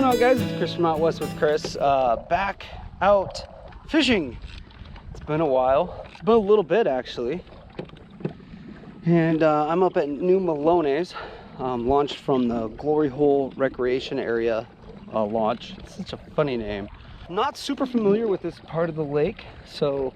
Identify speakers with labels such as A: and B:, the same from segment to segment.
A: going on, guys? It's Chris from Out West with Chris. Back out fishing. It's been a while. It's been a little bit, actually. And I'm up at New Melones, launched from the Glory Hole Recreation Area launch. It's such a funny name. I'm not super familiar with this part of the lake, so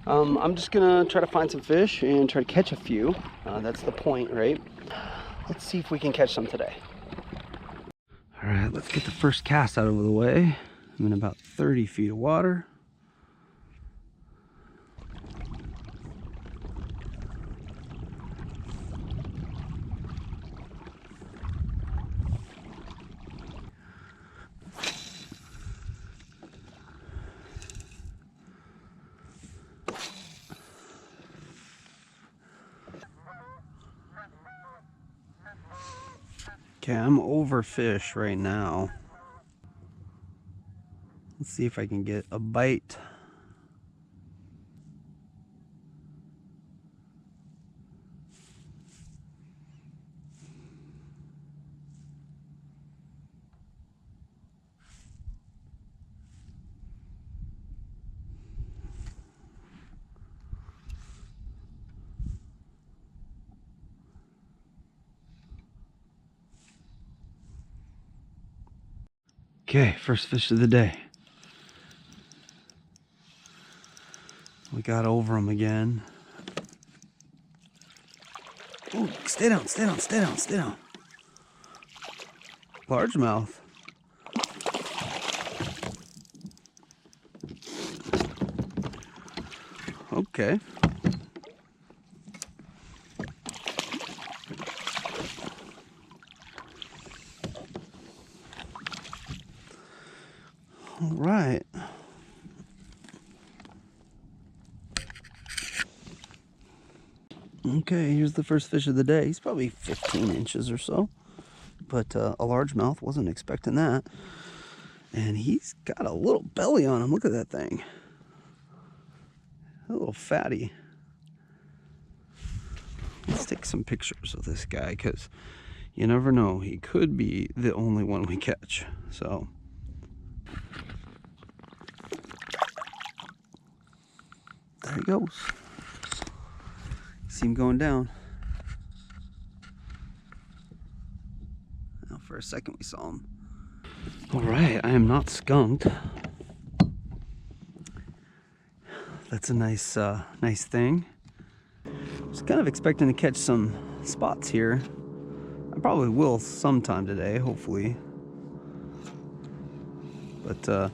A: I'm just gonna try to find some fish and try to catch a few. That's the point, right? Let's see if we can catch some today. All right, let's get the first cast out of the way. I'm in about 30 feet of water. Okay, I'm overfished right now. Let's see if I can get a bite. Okay, first fish of the day. We got over them again. Ooh, stay down, stay down, stay down, stay down. Largemouth. Okay. All right. Okay, here's the first fish of the day. He's probably 15 inches or so, but a largemouth. Wasn't expecting that. And he's got a little belly on him. Look at that thing. A little fatty. Let's take some pictures of this guy, because you never know. He could be the only one we catch. So there he goes. See him going down. Now for a second we saw him. All right, I am not skunked. That's a nice nice thing. I was kind of expecting to catch some spots here. I probably will sometime today, hopefully. But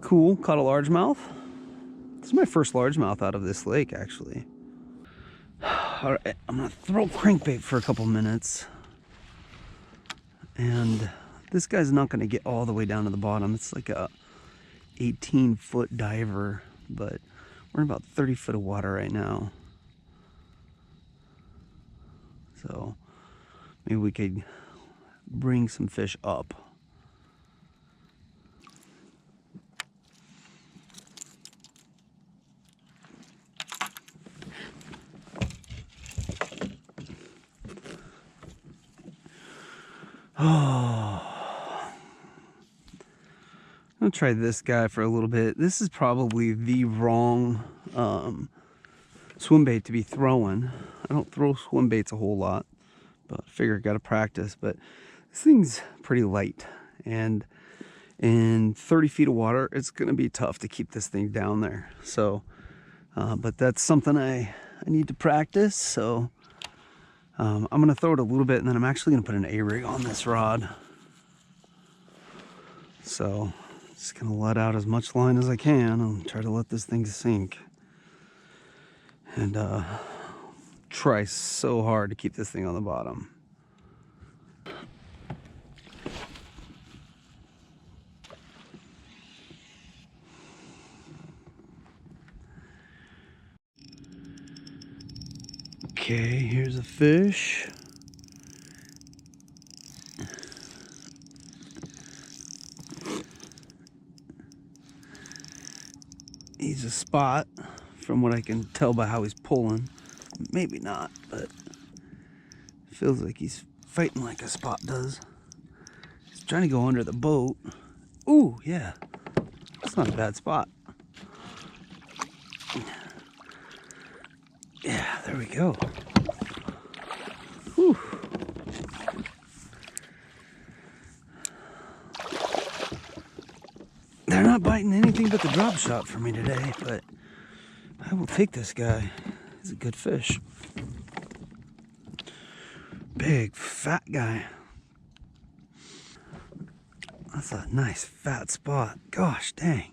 A: cool, caught a largemouth. This is my first largemouth out of this lake, actually. All right, I'm gonna throw crankbait for a couple minutes. And this guy's not gonna get all the way down to the bottom. It's like a 18-foot diver, but we're in about 30 foot of water right now. So maybe we could bring some fish up. Oh, I'm gonna try this guy for a little bit. This is probably the wrong swim bait to be throwing. I don't throw swim baits a whole lot, but I figure I gotta practice. But this thing's pretty light, and in 30 feet of water, it's gonna be tough to keep this thing down there. So, but that's something I need to practice. So I'm gonna throw it a little bit, and then I'm actually gonna put an A-rig on this rod. So just gonna let out as much line as I can and try to let this thing sink. And try so hard to keep this thing on the bottom. Okay, here's a fish. He's a spot, from what I can tell by how he's pulling. Maybe not, but it feels like he's fighting like a spot does. He's trying to go under the boat. Ooh, yeah. That's not a bad spot. Yeah, there we go. Whew. They're not biting anything but the drop shot for me today, but I will take this guy. He's a good fish. Big, fat guy. That's a nice fat spot. Gosh dang.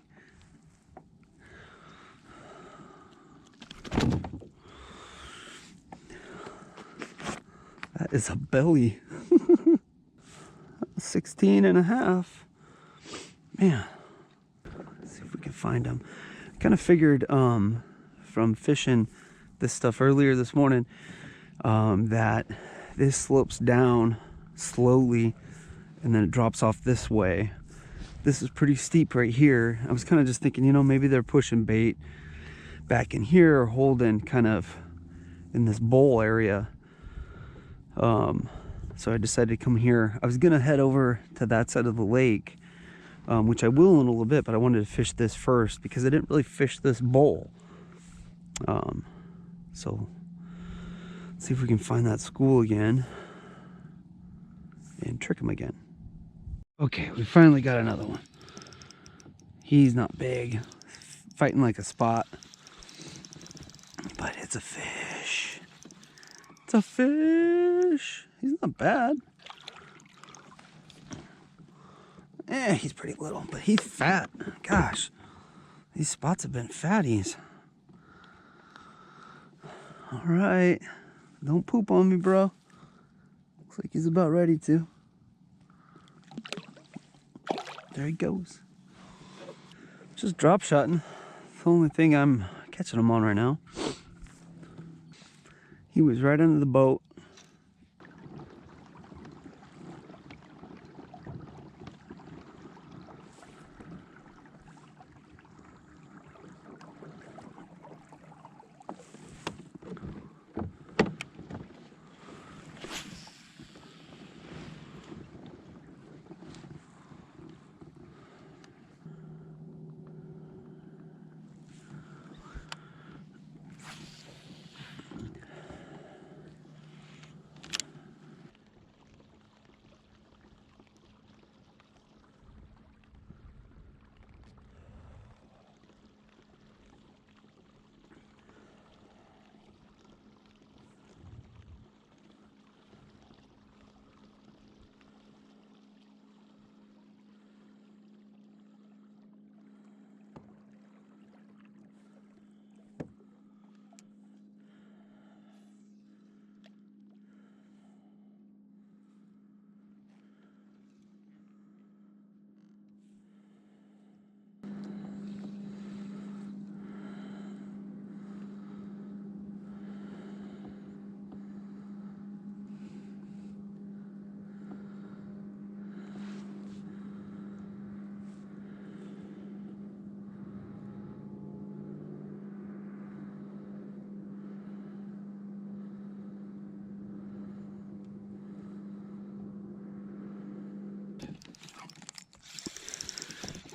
A: That is a belly. 16 and a half. Man. Let's see if we can find him. I kind of figured from fishing this stuff earlier this morning that this slopes down slowly and then it drops off this way. This is pretty steep right here. I was kind of just thinking, you know, maybe they're pushing bait back in here or holding kind of in this bowl area. So I decided to come here. I was gonna head over to that side of the lake, which I will in a little bit, but I wanted to fish this first because I didn't really fish this bowl. So let's see if we can find that school again and trick him again. Okay, we finally got another one. He's not big, fighting like a spot, but it's a fish. It's a fish. He's not bad. Eh, he's pretty little, but he's fat. Gosh, these spots have been fatties. All right, don't poop on me, bro. Looks like he's about ready to. There he goes. Just drop shotting. It's the only thing I'm catching him on right now. He was right under the boat.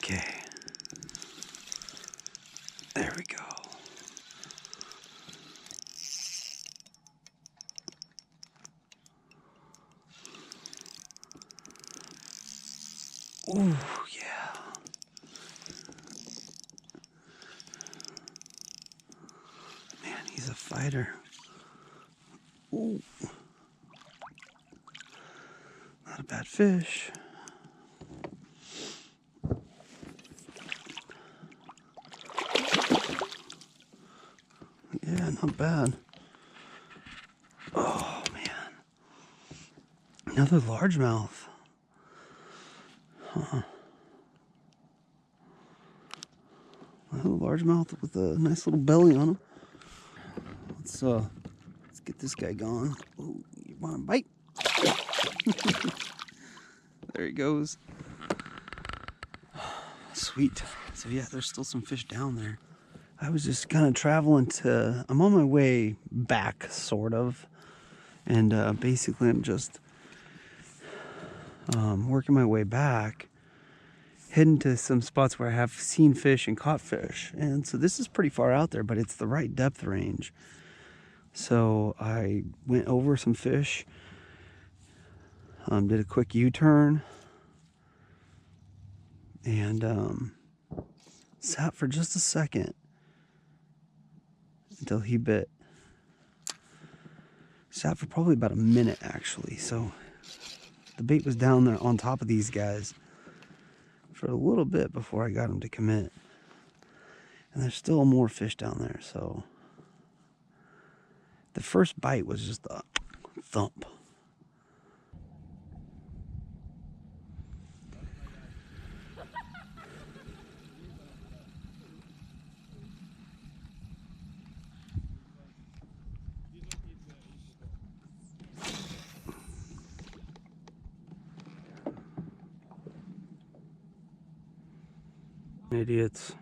A: Okay. There we go. Ooh, yeah. Man, he's a fighter. Ooh. Not a bad fish. Yeah, not bad. Oh, man. Another largemouth. Huh. Another largemouth with a nice little belly on him. Let's get this guy going. Oh, you want to bite? There he goes. Sweet. So yeah, there's still some fish down there. I was just kind of traveling to, I'm on my way back, sort of. And basically I'm just working my way back, heading to some spots where I have seen fish and caught fish. And so this is pretty far out there, but it's the right depth range. So I went over some fish, did a quick U-turn, and sat for just a second until he bit. Sat for probably about a minute actually. So the bait was down there on top of these guys for a little bit before I got him to commit. And there's still more fish down there. So the first bite was just a thump. Idiots.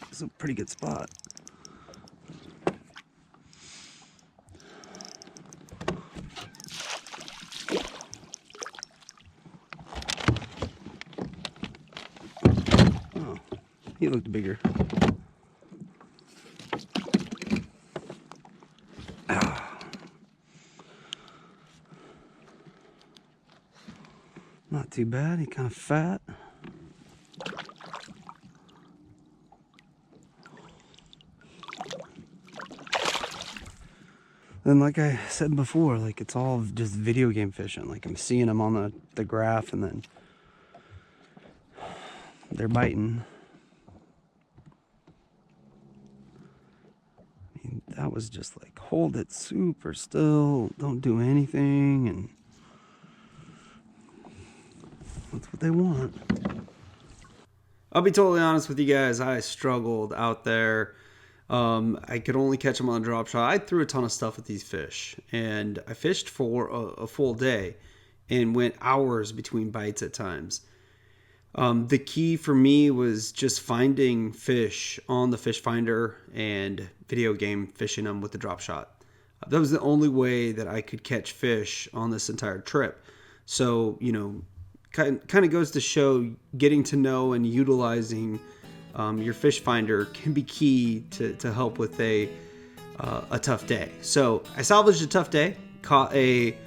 A: It's a pretty good spot. Oh, he looked bigger. Not too bad, he's kind of fat. And like I said before, like it's all just video game fishing. Like I'm seeing them on the graph and then they're biting. I mean, that was just like hold it super still, don't do anything, and that's what they want. I'll be totally honest with you guys, I struggled out there. I could only catch them on a drop shot. I threw a ton of stuff at these fish, and I fished for a full day and went hours between bites at times. The key for me was just finding fish on the fish finder and video game fishing them with the drop shot. That was the only way that I could catch fish on this entire trip. So, you know, kind of goes to show getting to know and utilizing your fish finder can be key to help with a tough day. So I salvaged a tough day, caught a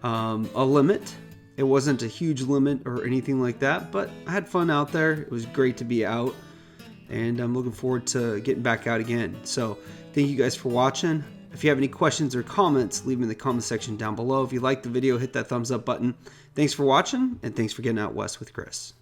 A: limit. It wasn't a huge limit or anything like that, but I had fun out there. It was great to be out, and I'm looking forward to getting back out again. So thank you guys for watching. If you have any questions or comments, leave them in the comment section down below. If you liked the video, hit that thumbs up button. Thanks for watching, and thanks for getting out west with Chris.